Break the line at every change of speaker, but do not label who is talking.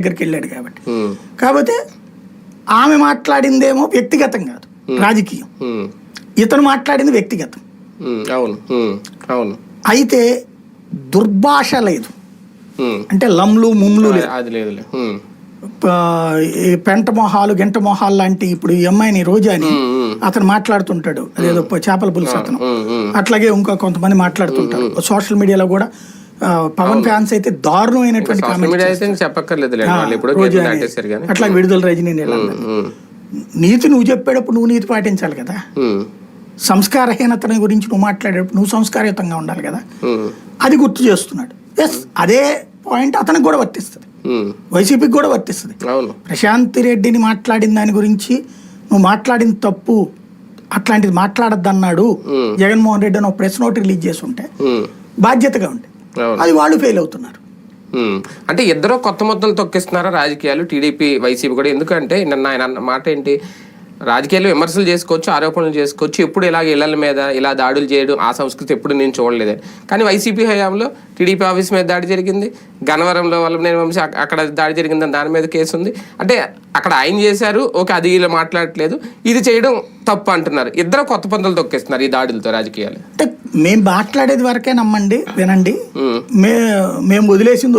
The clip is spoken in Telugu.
దగ్గరికి వెళ్ళాడు కాబట్టి. కాకపోతే ఆమె మాట్లాడిందేమో వ్యక్తిగతం కాదు, రాజకీయం. ఇతను మాట్లాడింది వ్యక్తిగతం.
అవును అవును.
అయితే దుర్భాష లేదు, అంటే లంలు ముమ్లు లేదు. పెంట మొహాలు గంట మొహాలు లాంటి, ఇప్పుడు ఈ అమ్మాయిని రోజాని అతను మాట్లాడుతుంటాడు, అదేదో చేపల పులుసు అతను, అట్లాగే ఇంకా కొంతమంది మాట్లాడుతుంటారు సోషల్ మీడియాలో కూడా. పవన్ ఫ్యాన్స్ అయితే దారుణమైనటువంటి అట్లా విడుదల రజనీ. నీతి నువ్వు చెప్పేటప్పుడు నువ్వు నీతి పాటించాలి కదా, సంస్కారహీనతని గురించి నువ్వు మాట్లాడేటప్పుడు నువ్వు సంస్కారయుతంగా ఉండాలి కదా, అది గుర్తు చేస్తున్నాడు. ఎస్, అదే పాయింట్ అతనికి కూడా వర్తిస్తుంది, వైసీపీకి కూడా వర్తిస్తుంది. ప్రశాంత్ రెడ్డిని మాట్లాడిన దాని గురించి నువ్వు మాట్లాడిన తప్పు, అట్లాంటిది మాట్లాడద్దన్నాడు జగన్మోహన్ రెడ్డి అని ఒక ప్రెస్ నోట్ రిలీజ్ చేసి ఉంటే బాధ్యతగా ఉండే, అది వాళ్ళు ఫెయిల్ అవుతున్నారు.
అంటే ఇద్దరు కొత్త ముద్దలు తొక్కిస్తున్నారా రాజకీయాలు, టీడీపీ వైసీపీ కూడా? ఎందుకంటే నిన్న ఆయన అన్న మాట ఏంటి, రాజకీయాలు విమర్శలు చేసుకోవచ్చు, ఆరోపణలు చేసుకోవచ్చు, ఎప్పుడు ఇలాగ ఇళ్ల మీద ఇలా దాడులు చేయడం ఆ సంస్కృతి ఎప్పుడు నేను చూడలేదు. కానీ వైసీపీ హయాంలో టీడీపీ ఆఫీస్ మీద దాడి జరిగింది, గన్నవరంలో వల్లభనేని వంశీ అక్కడ దాడి జరిగిందని దాని మీద కేసు ఉంది. అంటే అక్కడ ఆయన చేశారు, ఓకే, అది ఇలా మాట్లాడట్లేదు, ఇది చేయడం తప్పు అంటున్నారు. ఇద్దరు కొత్త పందులు తొక్కిస్తున్నారు ఈ దాడులతో రాజకీయాలు.
అంటే మేము మాట్లాడేది వరకే నమ్మండి, వినండి, మేము వదిలేసింది